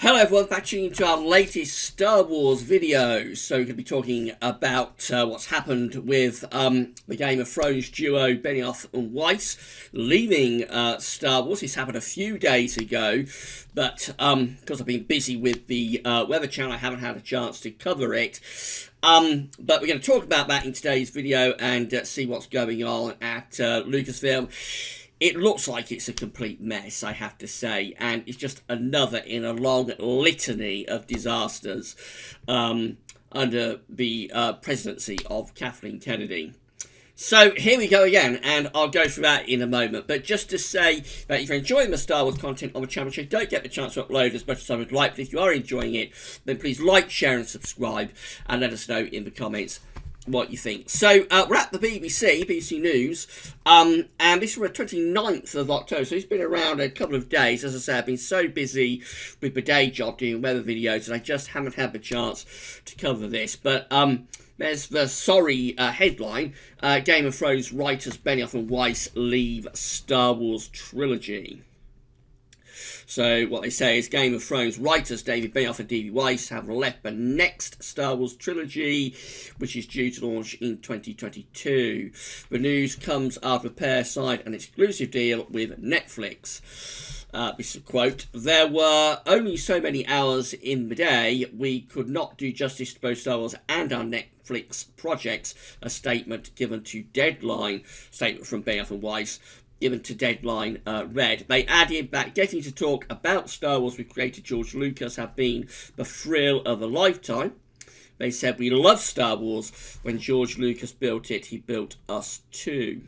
Hello everyone, back tuning into our latest Star Wars video. So we're going to be talking about what's happened with the Game of Thrones duo Benioff and Weiss leaving Star Wars. This happened a few days ago, but because I've been busy with the Weather Channel, I haven't had a chance to cover it. But we're going to talk about that in today's video and see what's going on at Lucasfilm. It looks like it's a complete mess, I have to say, and it's just another in a long litany of disasters under the presidency of Kathleen Kennedy. So here we go again, and I'll go through that in a moment. But just to say that if you're enjoying the Star Wars content on the channel, you don't get the chance to upload as much as I would like, but if you are enjoying it, then please like, share and subscribe, and let us know in the comments what you think. So we're at the BBC News, and this is the 29th of October, so it's been around a couple of days. As I say, I've been so busy with the day job doing weather videos that I just haven't had the chance to cover this. But there's the sorry headline: Game of Thrones writers Benioff and Weiss leave Star Wars trilogy. So what they say is Game of Thrones writers David Benioff and D.B. Weiss have left the next Star Wars trilogy, which is due to launch in 2022. The news comes after the pair signed an exclusive deal with Netflix. This is a quote: "There were only so many hours in the day. We could not do justice to both Star Wars and our Netflix projects," a statement given to Deadline, statement from Benioff and Weiss, given to Deadline read. They added that getting to talk about Star Wars with creator George Lucas have been the thrill of a lifetime. They said, "We love Star Wars. When George Lucas built it, he built us too."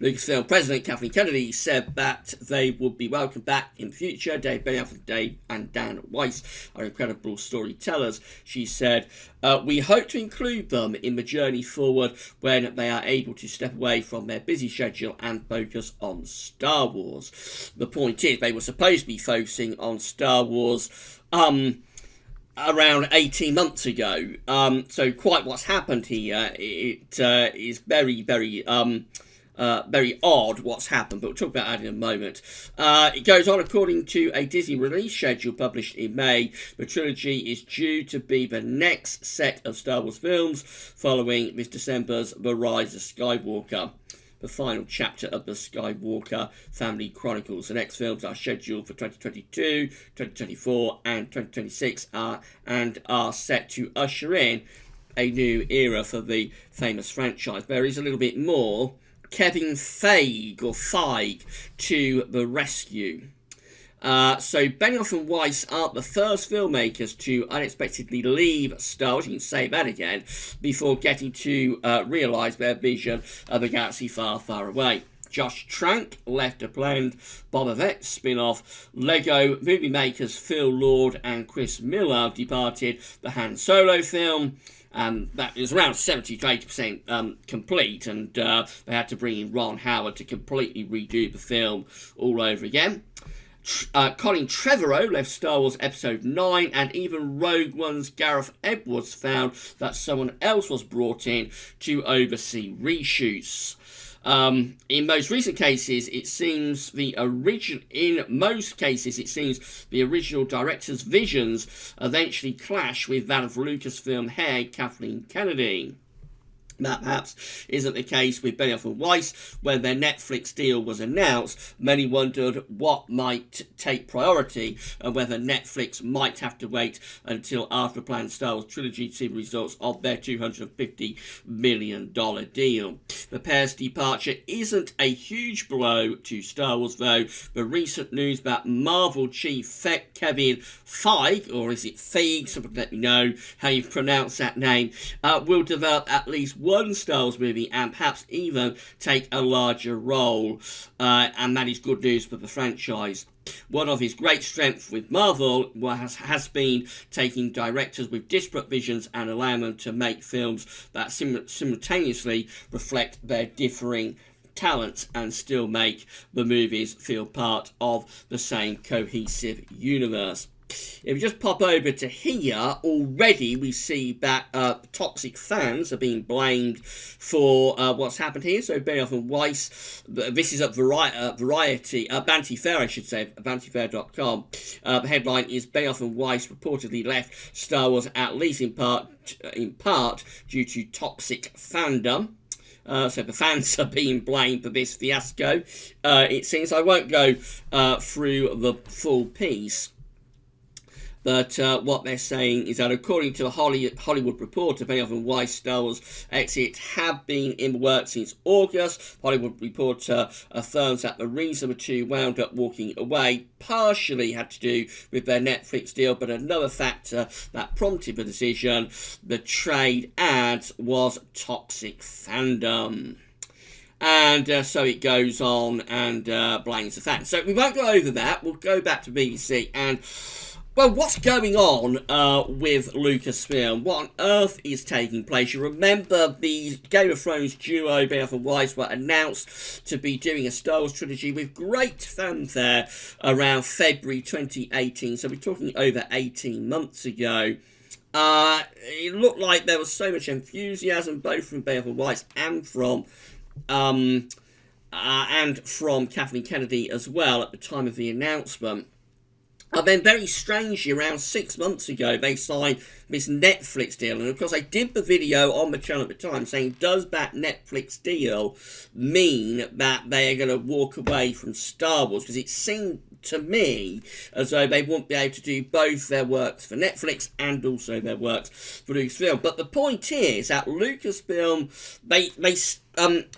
Lucasfilm President Kathleen Kennedy said that they would be welcomed back in the future. Dave Benioff and Dan Weiss are incredible storytellers. She said, "We hope to include them in the journey forward when they are able to step away from their busy schedule and focus on Star Wars." The point is, they were supposed to be focusing on Star Wars around 18 months ago. So quite what's happened here, it is very, very odd what's happened, but we'll talk about that in a moment. It goes on, according to a Disney release schedule published in May, the trilogy is due to be the next set of Star Wars films following this December's The Rise of Skywalker, the final chapter of the Skywalker Family Chronicles. The next films are scheduled for 2022, 2024 and 2026 and are set to usher in a new era for the famous franchise. There is a little bit more. Kevin Feige to the rescue. So Benioff and Weiss aren't the first filmmakers to unexpectedly leave Star Wars, you can say that again, before getting to realise their vision of a galaxy far, far away. Josh Trank left a planned Boba Fett spin-off. Lego movie makers Phil Lord and Chris Miller departed the Han Solo film. That is around 70 to 80% complete, and they had to bring in Ron Howard to completely redo the film all over again. Colin Trevorrow left Star Wars Episode 9, and even Rogue One's Gareth Edwards found that someone else was brought in to oversee reshoots. In most recent cases, it seems the original director's visions eventually clash with that of Lucasfilm head Kathleen Kennedy. That perhaps isn't the case with Benioff and Weiss. When their Netflix deal was announced, many wondered what might take priority and whether Netflix might have to wait until after the planned Star Wars trilogy to see the results of their $250 million deal. The pair's departure isn't a huge blow to Star Wars, though. The recent news about Marvel chief Kevin Feige, or is it Feige, somebody let me know how you pronounce that name, will develop at least one Star Wars movie and perhaps even take a larger role, and that is good news for the franchise. One of his great strengths with Marvel has been taking directors with disparate visions and allowing them to make films that simultaneously reflect their differing talents and still make the movies feel part of the same cohesive universe. If you just pop over to here, already we see that toxic fans are being blamed for what's happened here. So Benioff and Weiss, this is at Variety, Vanity Fair, I should say, VanityFair.com. The headline is Benioff and Weiss reportedly left Star Wars, at least in part due to toxic fandom. So the fans are being blamed for this fiasco. It seems I won't go through the full piece. But what they're saying is that according to the Hollywood Reporter, Benioff and Weiss Star Wars exit have been in the works since August. Hollywood Reporter affirms that the reason the two wound up walking away partially had to do with their Netflix deal, but another factor that prompted the decision, the trade ads, was toxic fandom. And so it goes on and blames the fans. So we won't go over that. We'll go back to BBC and... well, what's going on with Lucasfilm? What on earth is taking place? You remember the Game of Thrones duo, Benioff and Weiss, were announced to be doing a Star Wars trilogy with great fanfare around February 2018. So we're talking over 18 months ago. It looked like there was so much enthusiasm, both from Benioff and Weiss and from Kathleen Kennedy as well at the time of the announcement. And then very strangely, around 6 months ago, they signed this Netflix deal. And of course, I did the video on the channel at the time saying, does that Netflix deal mean that they are going to walk away from Star Wars? Because it seemed to me as though they wouldn't be able to do both their works for Netflix and also their works for Lucasfilm. But the point is that Lucasfilm, they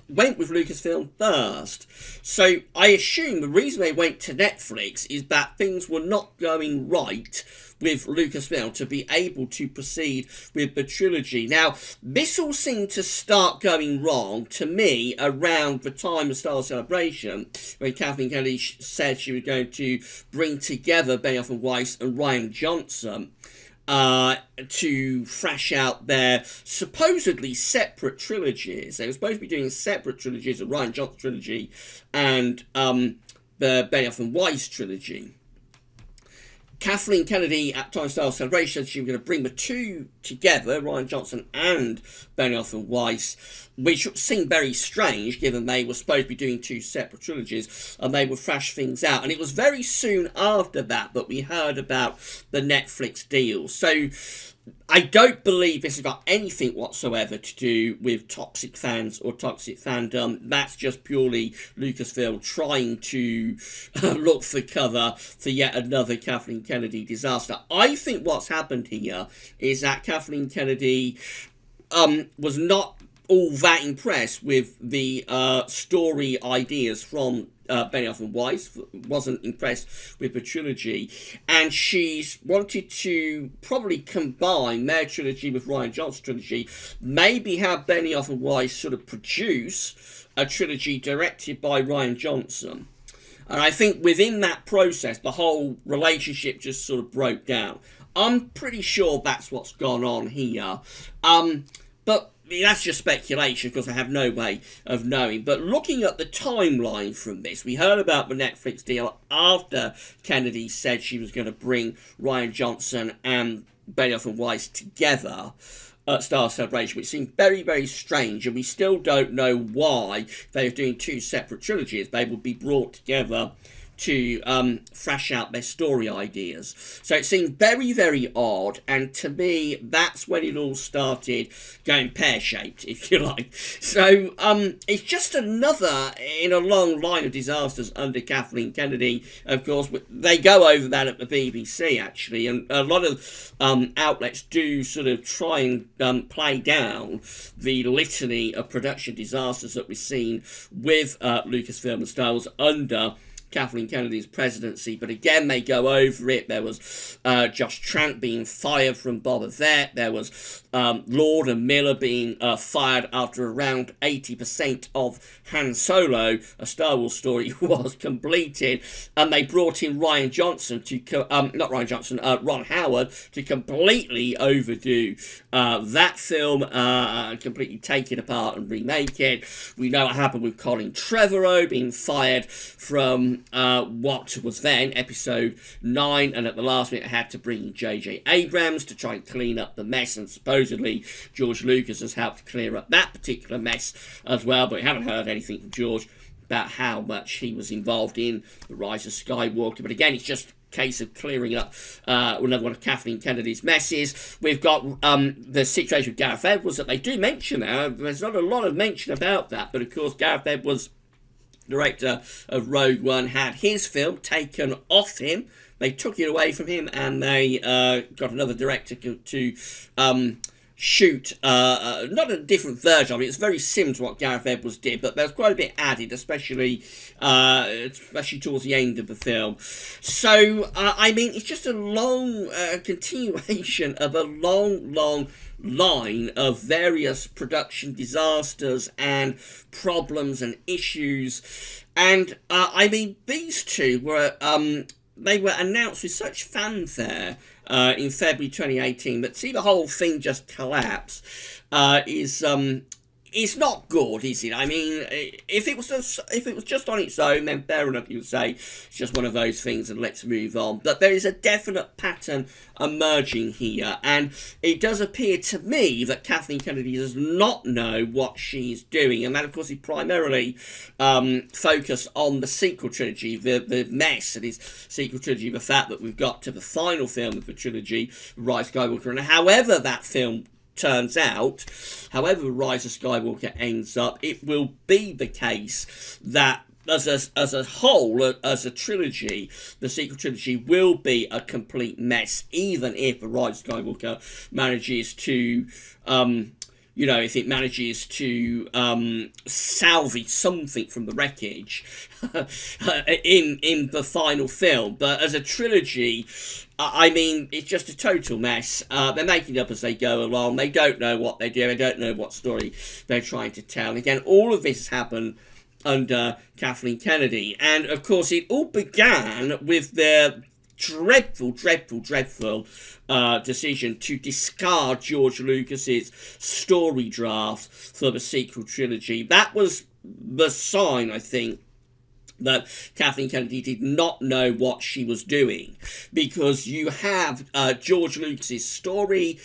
went with Lucasfilm first. So I assume the reason they went to Netflix is that things were not going right with Lucasfilm to be able to proceed with the trilogy. Now, this all seemed to start going wrong to me around the time of Star Wars Celebration, when Kathleen Kennedy said she was going to bring together Benioff and Weiss and Rian Johnson to thrash out their supposedly separate trilogies. They were supposed to be doing separate trilogies, the Rian Johnson trilogy and the Benioff and Weiss trilogy. Kathleen Kennedy, at time of Star Wars Celebration, said she was going to bring the two together, Rian Johnson and Benioff and Weiss, which seemed very strange, given they were supposed to be doing two separate trilogies, and they would thrash things out. And it was very soon after that we heard about the Netflix deal. So I don't believe this has got anything whatsoever to do with toxic fans or toxic fandom. That's just purely Lucasfilm trying to look for cover for yet another Kathleen Kennedy disaster. I think what's happened here is that Kathleen Kennedy was not all that impressed with the story ideas from Benioff and Weiss, wasn't impressed with the trilogy, and she's wanted to probably combine their trilogy with Rian Johnson's trilogy, maybe have Benioff and Weiss sort of produce a trilogy directed by Rian Johnson. And I think within that process, the whole relationship just sort of broke down. I'm pretty sure that's what's gone on here. But that's just speculation because I have no way of knowing. But looking at the timeline from this, we heard about the Netflix deal after Kennedy said she was going to bring Rian Johnson and Benioff and Weiss together at Star Wars Celebration, which seemed very, very strange. And we still don't know why they were doing two separate trilogies. They would be brought together to thrash out their story ideas. So it seemed very, very odd, and to me, that's when it all started going pear-shaped, if you like. So it's just another in a long line of disasters under Kathleen Kennedy. Of course, they go over that at the BBC, actually, and a lot of outlets do sort of try and play down the litany of production disasters that we've seen with Lucasfilm and Star Wars under Kathleen Kennedy's presidency, but again they go over it. There was Josh Trank being fired from Boba Fett. There was Lord and Miller being fired after around 80% of Han Solo, a Star Wars story, was completed, and they brought in Rian Johnson to Ron Howard to completely overdo that film, completely take it apart and remake it. We know what happened with Colin Trevorrow being fired from what was then episode 9, and at the last minute had to bring in J.J. Abrams to try and clean up the mess, and supposedly George Lucas has helped clear up that particular mess as well, but we haven't heard anything from George about how much he was involved in The Rise of Skywalker. But again, it's just case of clearing up another one of Kathleen Kennedy's messes. We've got the situation with Gareth Edwards that they do mention now. There's not a lot of mention about that, but of course Gareth Edwards, director of Rogue One, had his film taken off him. They took it away from him, and they got another director to shoot not a different version of it. It's very similar to what Gareth Edwards did, but there's quite a bit added, especially towards the end of the film. So I mean, it's just a long continuation of a long line of various production disasters and problems and issues. And I mean, these two were they were announced with such fanfare in February 2018, but see the whole thing just collapse is not good, is it? I mean, if it was just on its own, then fair enough, you would say it's just one of those things and let's move on. But there is a definite pattern emerging here, and it does appear to me that Kathleen Kennedy does not know what she's doing, and that, of course, is primarily focused on the sequel trilogy, the mess that is sequel trilogy, the fact that we've got to the final film of the trilogy, Rise of Skywalker, and however that film turns out, however Rise of Skywalker ends up, it will be the case that as a whole, as a trilogy, the sequel trilogy will be a complete mess, even if the Rise of Skywalker manages to if it manages to salvage something from the wreckage in the final film. But as a trilogy, I mean, it's just a total mess. They're making it up as they go along. They don't know what they're doing. They don't know what story they're trying to tell. And again, all of this has happened under Kathleen Kennedy. And, of course, it all began with their dreadful decision to discard George Lucas's story draft for the sequel trilogy. That was the sign, I think, that Kathleen Kennedy did not know what she was doing, because you have George Lucas's story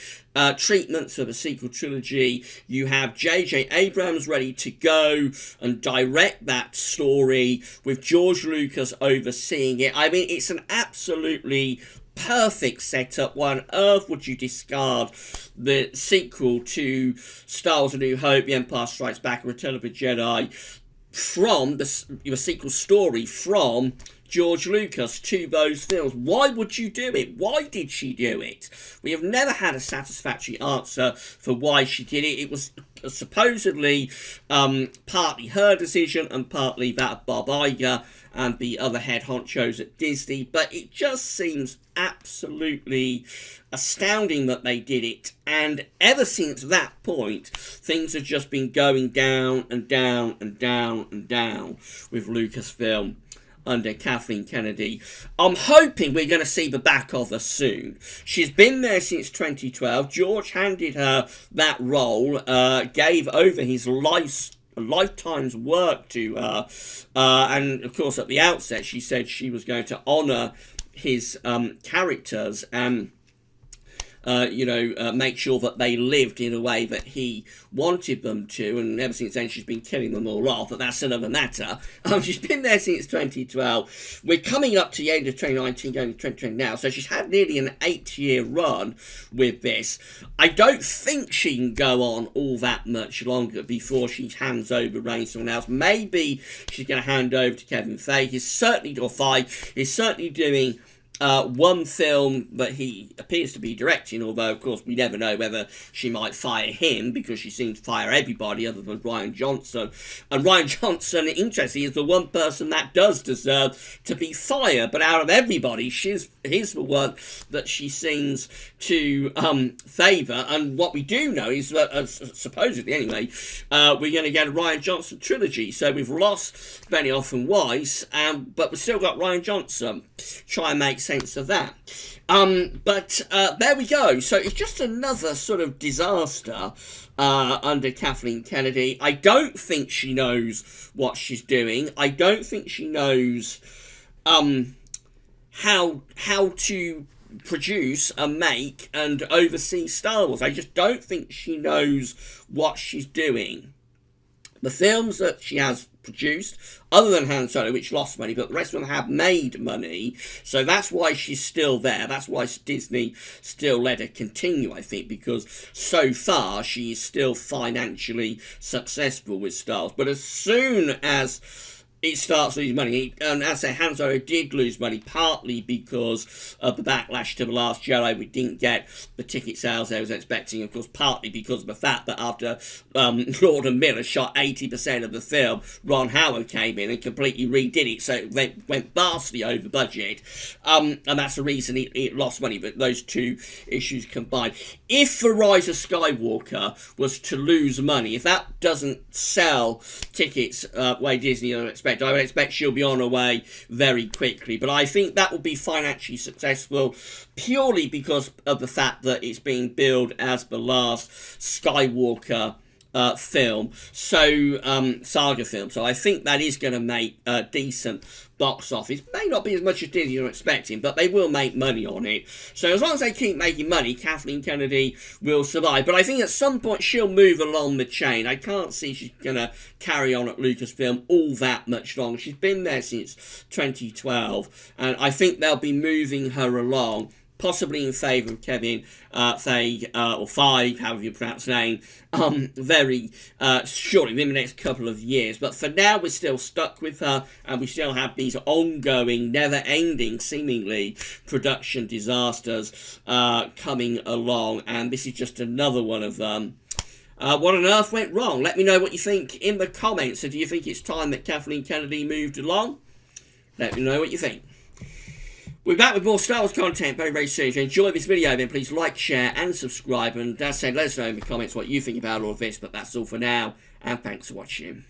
treatments for the sequel trilogy. You have J.J. Abrams ready to go and direct that story with George Lucas overseeing it. I mean, it's an absolutely perfect setup. Why on earth would you discard the sequel to Star Wars: A New Hope, The Empire Strikes Back, and Return of the Jedi from the sequel story from George Lucas to those films? Why would you do it? Why did she do it? We have never had a satisfactory answer for why she did it. It was supposedly partly her decision and partly that of Bob Iger and the other head honchos at Disney, but it just seems absolutely astounding that they did it. And ever since that point, things have just been going down and down and down and down with Lucasfilm under Kathleen Kennedy. I'm hoping we're going to see the back of her soon. She's been there since 2012. George handed her that role, gave over his lifetime's work to her, and of course at the outset she said she was going to honour his characters and make sure that they lived in a way that he wanted them to, and ever since then she's been killing them all off, but that's another matter. She's been there since 2012. We're coming up to the end of 2019, going to 2020 now, so she's had nearly an 8-year run with this. I don't think she can go on all that much longer before she hands over reins to someone else. Maybe she's going to hand over to Kevin Feige. He's certainly doing one film that he appears to be directing, although of course we never know whether she might fire him, because she seems to fire everybody other than Rian Johnson. And Rian Johnson, interestingly, is the one person that does deserve to be fired, but out of everybody, he's the one that she seems to favour. And what we do know is that, supposedly anyway, we're going to get a Rian Johnson trilogy. So we've lost Benioff and Weiss, but we've still got Rian Johnson. Try and make sense of that. But there we go. So it's just another sort of disaster under Kathleen Kennedy. I don't think she knows what she's doing. I don't think she knows how to produce and make and oversee Star Wars. I just don't think she knows what she's doing. The films that she has produced, other than Han Solo, which lost money, but the rest of them have made money, so that's why she's still there. That's why Disney still let her continue, I think, because so far she is still financially successful with Star Wars. But as soon as it starts losing money, and as I say, Han Solo did lose money, partly because of the backlash to The Last Jedi. We didn't get the ticket sales I was expecting, of course, partly because of the fact that after Lord and Miller shot 80% of the film, Ron Howard came in and completely redid it, so it went vastly over budget, and that's the reason it lost money. But those two issues combined. If The Rise of Skywalker was to lose money, if that doesn't sell tickets way Disney are expecting, I would expect she'll be on her way very quickly. But I think that will be financially successful purely because of the fact that it's being billed as the last Skywalker film, so saga film. So I think that is going to make a decent box office. May not be as much as Disney are expecting, but they will make money on it. So as long as they keep making money, Kathleen Kennedy will survive. But I think at some point she'll move along the chain. I can't see she's going to carry on at Lucasfilm all that much longer. She's been there since 2012, and I think they'll be moving her along, possibly in favour of Kevin Feige, or Feige, however you pronounce his name, very shortly, within the next couple of years. But for now, we're still stuck with her, and we still have these ongoing, never-ending, seemingly, production disasters coming along, and this is just another one of them. What on earth went wrong? Let me know what you think in the comments. So do you think it's time that Kathleen Kennedy moved along? Let me know what you think. We're back with more Star Wars content very, very soon. If you enjoyed this video, then please like, share, and subscribe. And as I said, let us know in the comments what you think about all of this. But that's all for now, and thanks for watching.